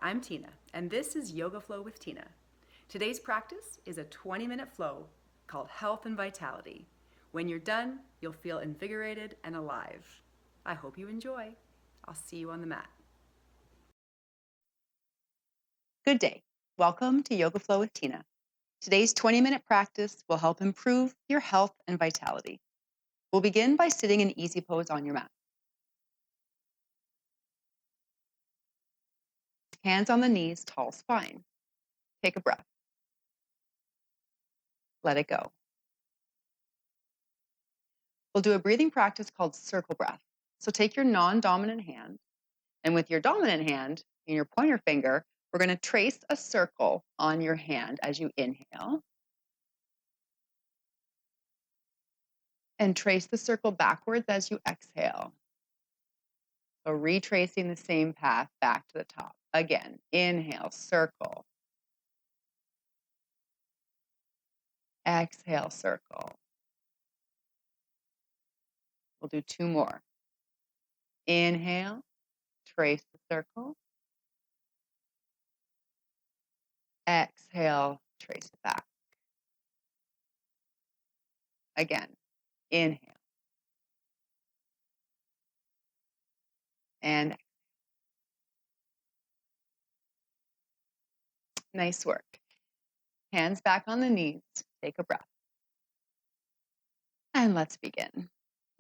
I'm Tina, and this is Yoga Flow with Tina. Today's practice is a 20-minute flow called Health and Vitality. When you're done, you'll feel invigorated and alive. I hope you enjoy. I'll see you on the mat. Good day. Welcome to Yoga Flow with Tina. Today's 20-minute practice will help improve your health and vitality. We'll begin by sitting in easy pose on your mat. Hands on the knees, tall spine. Take a breath. Let it go. We'll do a breathing practice called circle breath. So take your non-dominant hand, and with your dominant hand and your pointer finger, we're going to trace a circle on your hand as you inhale. And trace the circle backwards as you exhale. So retracing the same path back to the top. Again, inhale, circle. Exhale, circle. We'll do two more. Inhale, trace the circle. Exhale, trace it back. Again, inhale. And nice work. Hands back on the knees. Take a breath. And let's begin.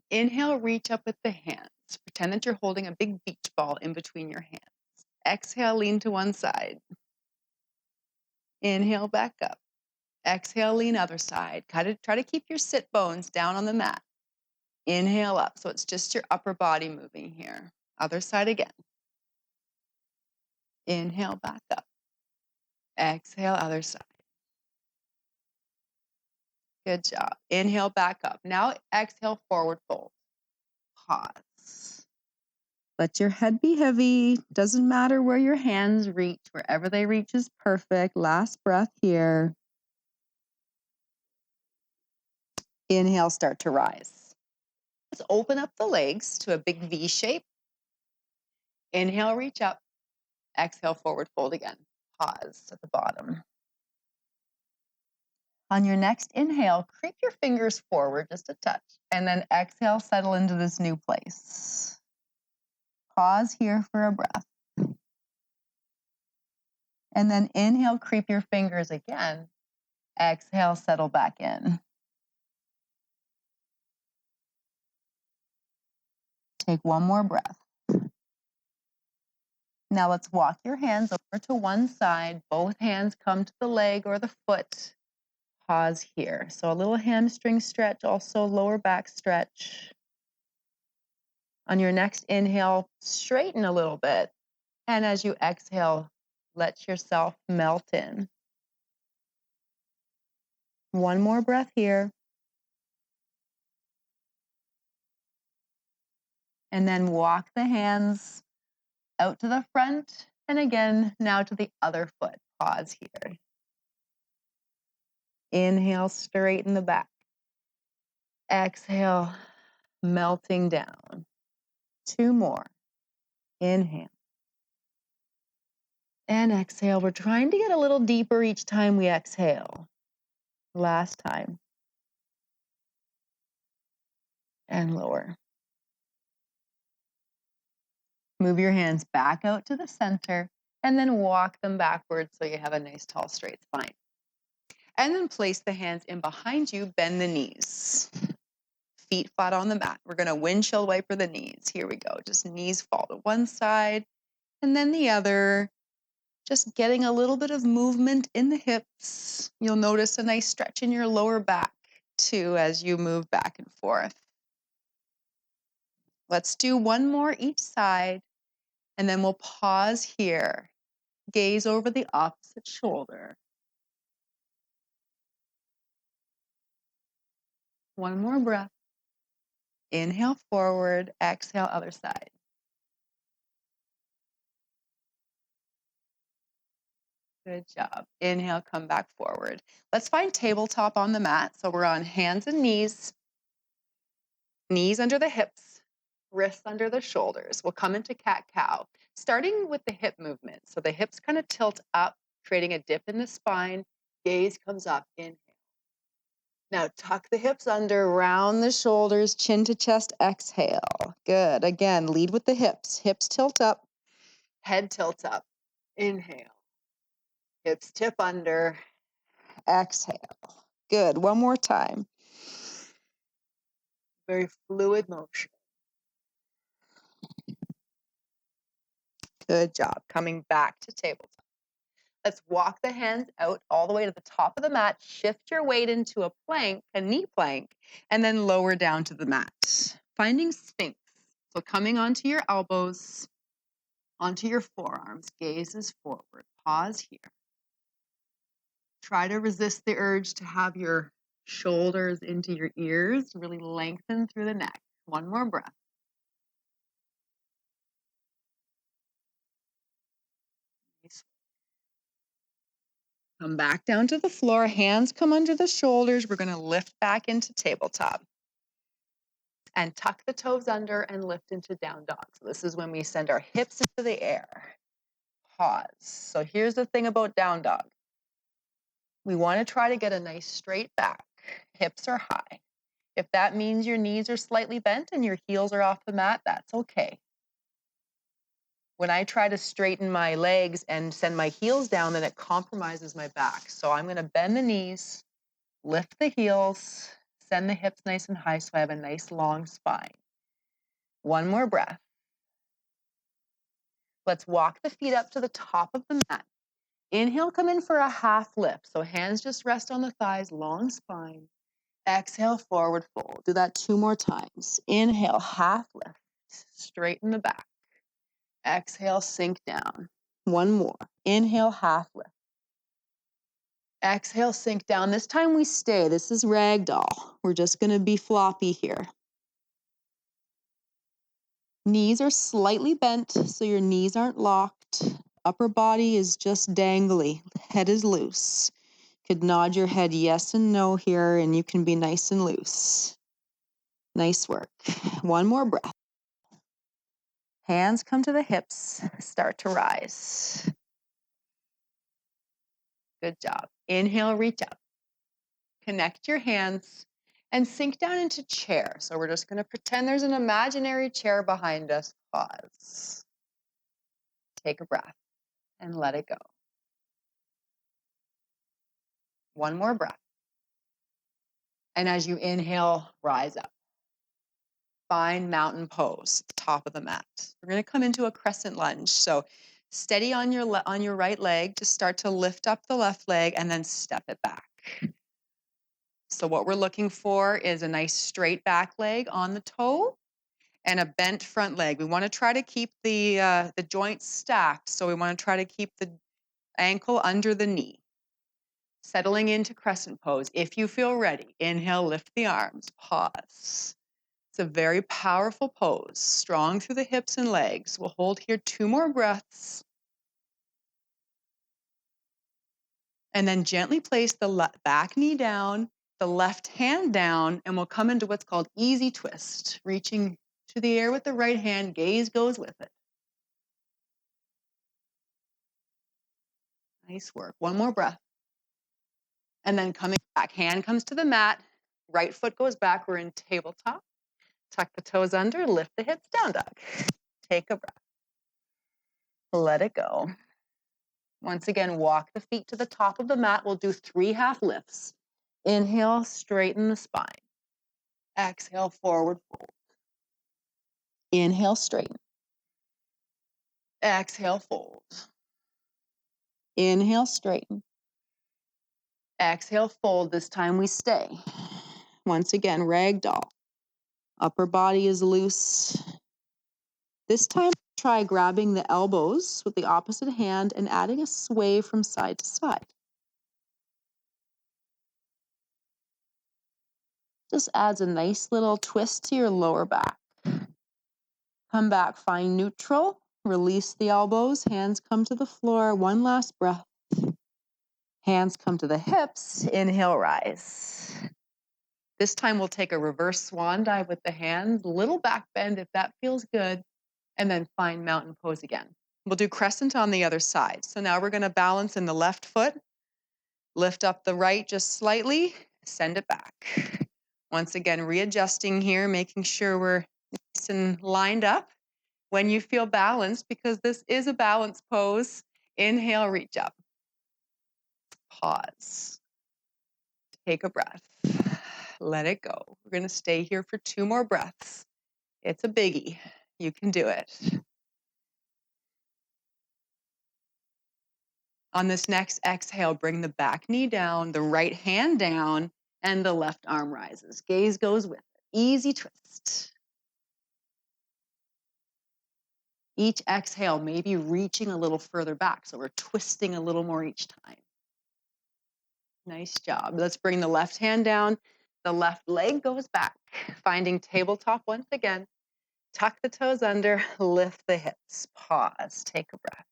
Inhale, reach up with the hands. Pretend that you're holding a big beach ball in between your hands. Exhale, lean to one side. Inhale, back up. Exhale, lean other side. Try to keep your sit bones down on the mat. Inhale up, so it's just your upper body moving here. Other side again. Inhale, back up. Exhale, other side. Good job. Inhale, back up. Now exhale, forward fold. Pause. Let your head be heavy. Doesn't matter where your hands reach. Wherever they reach is perfect. Last breath here. Inhale, start to rise. Let's open up the legs to a big V shape. Inhale, reach up. Exhale, forward fold again. Pause at the bottom. On your next inhale, creep your fingers forward just a touch. And then exhale, settle into this new place. Pause here for a breath. And then inhale, creep your fingers again. Exhale, settle back in. Take one more breath. Now let's walk your hands over to one side. Both hands come to the leg or the foot. Pause here. So a little hamstring stretch, also lower back stretch. On your next inhale, straighten a little bit. And as you exhale, let yourself melt in. One more breath here. And then walk the hands out to the front. And again, now to the other foot. Pause here. Inhale, straighten the back. Exhale, melting down. Two more. Inhale. And exhale. We're trying to get a little deeper each time we exhale. Last time. And lower. Move your hands back out to the center and then walk them backwards so you have a nice tall straight spine. And then place the hands in behind you, bend the knees. Feet flat on the mat. We're going to windshield wiper the knees. Here we go. Just knees fall to one side and then the other. Just getting a little bit of movement in the hips. You'll notice a nice stretch in your lower back too as you move back and forth. Let's do one more each side and then we'll pause here. Gaze over the opposite shoulder. One more breath. Inhale forward, exhale other side. Good job. Inhale, come back forward. Let's find tabletop on the mat. So we're on hands and knees. Knees under the hips, wrists under the shoulders. We'll come into cat-cow. Starting with the hip movement. So the hips kind of tilt up, creating a dip in the spine. Gaze comes up, inhale. Now tuck the hips under, round the shoulders, chin to chest, exhale. Good. Again, lead with the hips. Hips tilt up, head tilts up. Inhale. Hips tip under, exhale. Good. One more time. Very fluid motion. Good job. Coming back to tabletop. Let's walk the hands out all the way to the top of the mat. Shift your weight into a plank, a knee plank, and then lower down to the mat. Finding Sphinx. So coming onto your elbows, onto your forearms, gaze is forward. Pause here. Try to resist the urge to have your shoulders into your ears. Really lengthen through the neck. One more breath. Come back down to the floor. Hands come under the shoulders. We're going to lift back into tabletop. And tuck the toes under and lift into down dog. So this is when we send our hips into the air. Pause. So here's the thing about down dog. We want to try to get a nice straight back. Hips are high. If that means your knees are slightly bent and your heels are off the mat, that's okay. When I try to straighten my legs and send my heels down, then it compromises my back. So I'm going to bend the knees, lift the heels, send the hips nice and high so I have a nice long spine. One more breath. Let's walk the feet up to the top of the mat. Inhale, come in for a half lift. So hands just rest on the thighs, long spine. Exhale, forward fold. Do that 2 more times. Inhale, half lift. Straighten the back. Exhale, sink down. 1 more. Inhale, half lift. Exhale, sink down. This time we stay. This is ragdoll. We're just going to be floppy here. Knees are slightly bent, so your knees aren't locked. Upper body is just dangly. Head is loose. Could nod your head yes and no here, and you can be nice and loose. Nice work. 1 more breath. Hands come to the hips. Start to rise. Good job. Inhale, reach up. Connect your hands and sink down into chair. So we're just going to pretend there's an imaginary chair behind us. Pause. Take a breath and let it go. 1 more breath. And as you inhale, rise up. Find mountain pose, the top of the mat. We're going to come into a crescent lunge. So steady on your right leg. Just start to lift up the left leg and then step it back. So what we're looking for is a nice straight back leg on the toe and a bent front leg. We want to try to keep the joints stacked. So we want to try to keep the ankle under the knee. Settling into crescent pose. If you feel ready, inhale, lift the arms, pause. It's a very powerful pose, strong through the hips and legs. We'll hold here 2 more breaths. And then gently place the back knee down, the left hand down, and we'll come into what's called easy twist. Reaching to the air with the right hand, gaze goes with it. Nice work. 1 more breath. And then coming back, hand comes to the mat, right foot goes back. We're in tabletop. Tuck the toes under, lift the hips, down dog. Take a breath. Let it go. Once again, walk the feet to the top of the mat. We'll do 3 half lifts. Inhale, straighten the spine. Exhale, forward fold. Inhale, straighten. Exhale, fold. Inhale, straighten. Exhale, fold. This time we stay. Once again, ragdoll. Upper body is loose. This time, try grabbing the elbows with the opposite hand and adding a sway from side to side. Just adds a nice little twist to your lower back. Come back, find neutral. Release the elbows. Hands come to the floor. 1 last breath. Hands come to the hips. Inhale, rise. This time we'll take a reverse swan dive with the hands. Little back bend if that feels good. And then find mountain pose again. We'll do crescent on the other side. So now we're going to balance in the left foot, lift up the right just slightly, send it back. Once again, readjusting here, making sure we're nice and lined up. When you feel balanced, because this is a balance pose, inhale, reach up. Pause. Take a breath. Let it go. We're going to stay here for 2 more breaths. It's a biggie. You can do it. On this next exhale, bring the back knee down, the right hand down, and the left arm rises. Gaze goes with it. Easy twist. Each exhale, maybe reaching a little further back. So we're twisting a little more each time. Nice job. Let's bring the left hand down. The left leg goes back. Finding tabletop once again. Tuck the toes under, lift the hips. Pause, take a breath.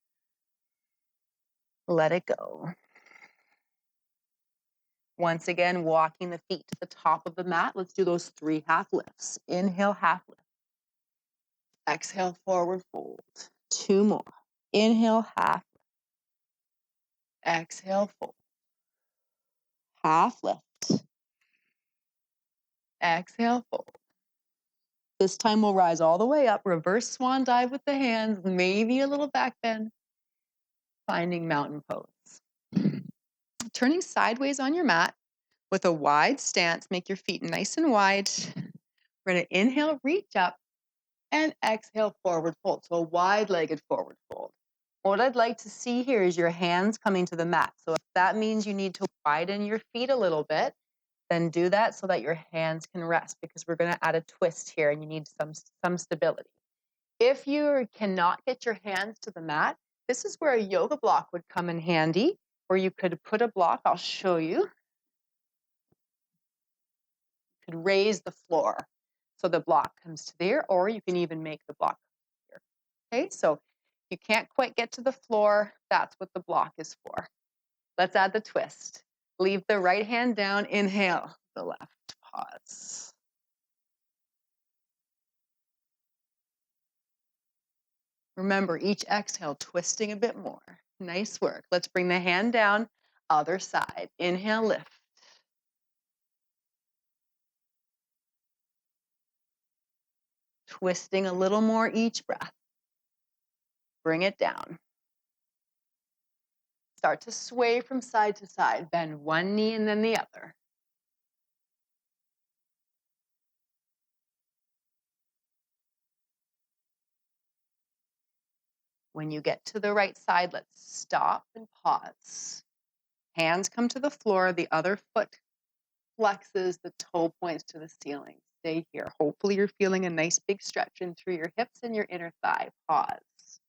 Let it go. Once again, walking the feet to the top of the mat. Let's do those 3 half lifts. Inhale, half lift. Exhale, forward fold. 2 more. Inhale, half. Exhale, fold. Half lift. Exhale, fold. This time we'll rise all the way up. Reverse swan dive with the hands. Maybe a little back bend. Finding mountain pose. Turning sideways on your mat with a wide stance. Make your feet nice and wide. We're going to inhale, reach up. And exhale, forward fold. So a wide-legged forward fold. What I'd like to see here is your hands coming to the mat. So if that means you need to widen your feet a little bit, then do that so that your hands can rest, because we're going to add a twist here and you need some stability. If you cannot get your hands to the mat, this is where a yoga block would come in handy, or you could put a block. I'll show you. You could raise the floor so the block comes to there, or you can even make the block here. Okay, so you can't quite get to the floor, that's what the block is for. Let's add the twist. Leave the right hand down, inhale, the left, pause. Remember, each exhale, twisting a bit more. Nice work. Let's bring the hand down, other side. Inhale, lift. Twisting a little more each breath. Bring it down. Start to sway from side to side. Bend one knee and then the other. When you get to the right side, let's stop and pause. Hands come to the floor, the other foot flexes, the toe points to the ceiling. Stay here. Hopefully you're feeling a nice big stretch in through your hips and your inner thigh. Pause.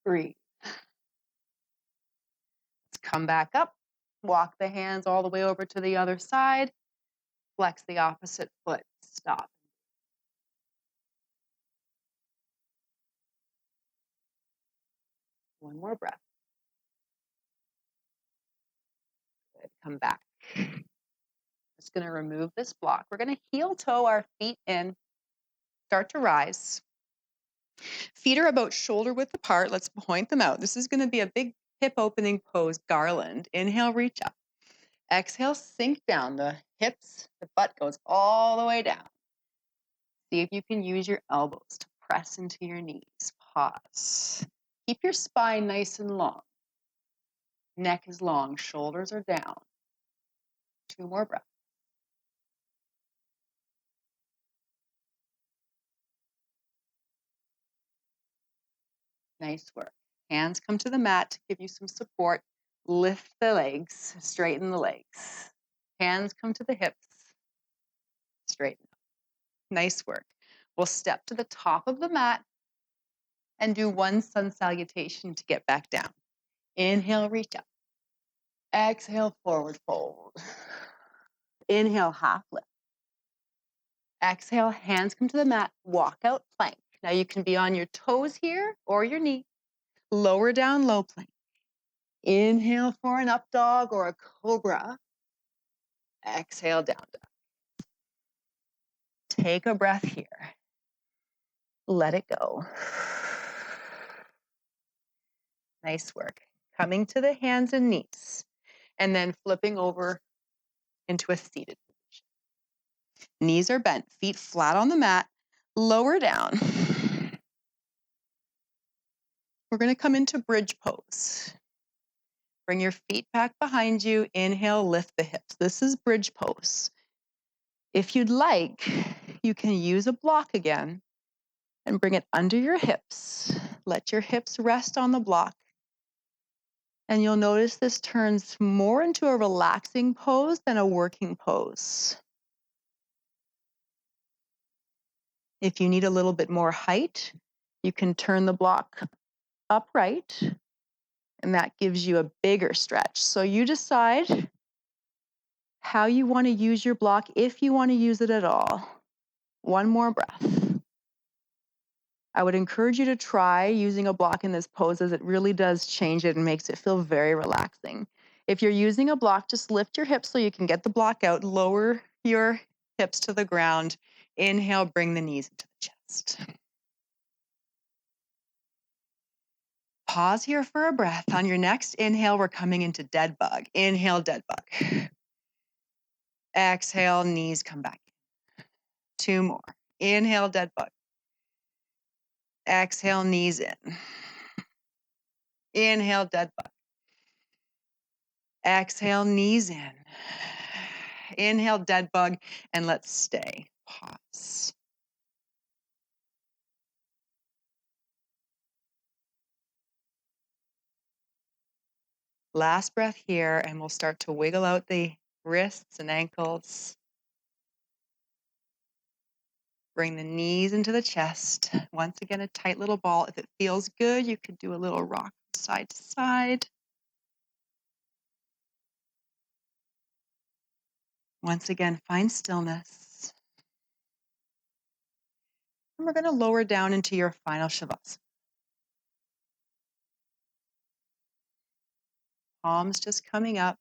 Breathe. Let's come back up. Walk the hands all the way over to the other side. Flex the opposite foot. Stop. One more breath. Good. Come back. Just going to remove this block. We're going to heel toe our feet in. Start to rise. Feet are about shoulder width apart. Let's point them out. This is going to be a big hip opening pose, garland. Inhale, reach up. Exhale, sink down. The hips, the butt goes all the way down. See if you can use your elbows to press into your knees. Pause. Keep your spine nice and long. Neck is long, shoulders are down. 2 more breaths. Nice work. Hands come to the mat to give you some support. Lift the legs, straighten the legs. Hands come to the hips, straighten up. Nice work. We'll step to the top of the mat and do one sun salutation to get back down. Inhale, reach up. Exhale, forward fold. Inhale, half lift. Exhale, hands come to the mat, walk out plank. Now you can be on your toes here or your knee. Lower down, low plank. Inhale for an up dog or a cobra. Exhale, down dog. Take a breath here. Let it go. Nice work. Coming to the hands and knees, and then flipping over into a seated position. Knees are bent, feet flat on the mat, lower down. We're going to come into bridge pose. Bring your feet back behind you. Inhale, lift the hips. This is bridge pose. If you'd like, you can use a block again and bring it under your hips. Let your hips rest on the block. And you'll notice this turns more into a relaxing pose than a working pose. If you need a little bit more height, you can turn the block upright, and that gives you a bigger stretch. So you decide how you want to use your block, if you want to use it at all. One more breath. I would encourage you to try using a block in this pose, as it really does change it and makes it feel very relaxing. If you're using a block, just lift your hips so you can get the block out. Lower your hips to the ground. Inhale, bring the knees into the chest. Pause here for a breath. On your next inhale, we're coming into dead bug. Inhale, dead bug. Exhale, knees come back. 2 more. Inhale, dead bug. Exhale, knees in. Inhale, dead bug. Exhale, knees in. Inhale, dead bug, and let's stay. Pause. Last breath here, and we'll start to wiggle out the wrists and ankles. Bring the knees into the chest. Once again, a tight little ball. If it feels good, you could do a little rock side to side. Once again, find stillness. And we're going to lower down into your final Shavasana. Palms just coming up.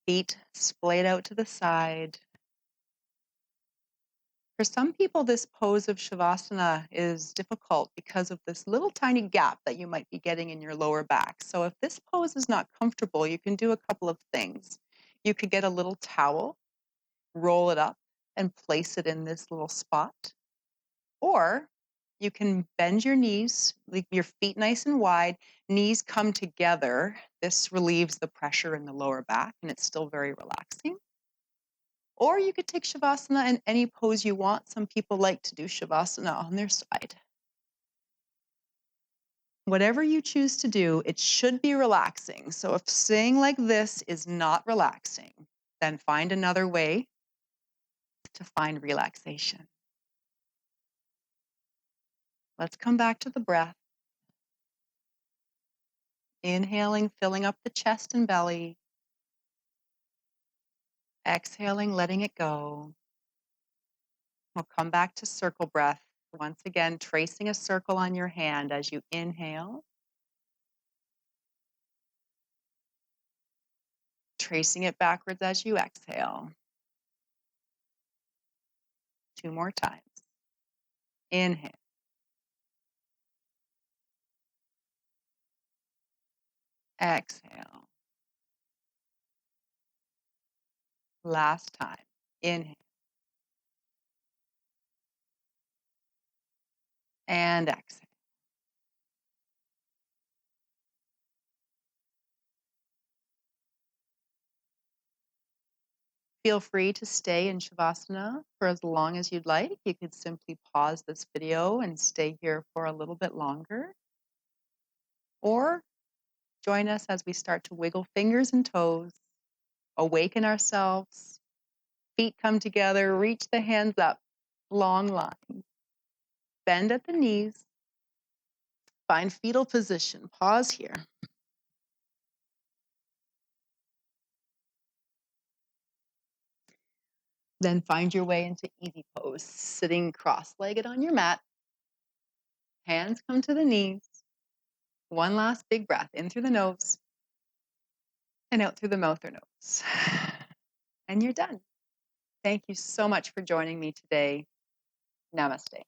Feet splayed out to the side. For some people, this pose of Shavasana is difficult because of this little tiny gap that you might be getting in your lower back. So if this pose is not comfortable, you can do a couple of things. You could get a little towel, roll it up, and place it in this little spot. Or you can bend your knees, leave your feet nice and wide, knees come together. This relieves the pressure in the lower back, and it's still very relaxing. Or you could take Shavasana in any pose you want. Some people like to do Shavasana on their side. Whatever you choose to do, it should be relaxing. So if staying like this is not relaxing, then find another way to find relaxation. Let's come back to the breath. Inhaling, filling up the chest and belly. Exhaling, letting it go. We'll come back to circle breath. Once again, tracing a circle on your hand as you inhale. Tracing it backwards as you exhale. 2 more times. Inhale. Exhale. Last time. Inhale. And exhale. Feel free to stay in Shavasana for as long as you'd like. You could simply pause this video and stay here for a little bit longer. Or join us as we start to wiggle fingers and toes, awaken ourselves, feet come together, reach the hands up, long line. Bend at the knees, find fetal position, pause here. Then find your way into easy pose, sitting cross-legged on your mat. Hands come to the knees. One last big breath in through the nose and out through the mouth or nose. And you're done. Thank you so much for joining me today. Namaste.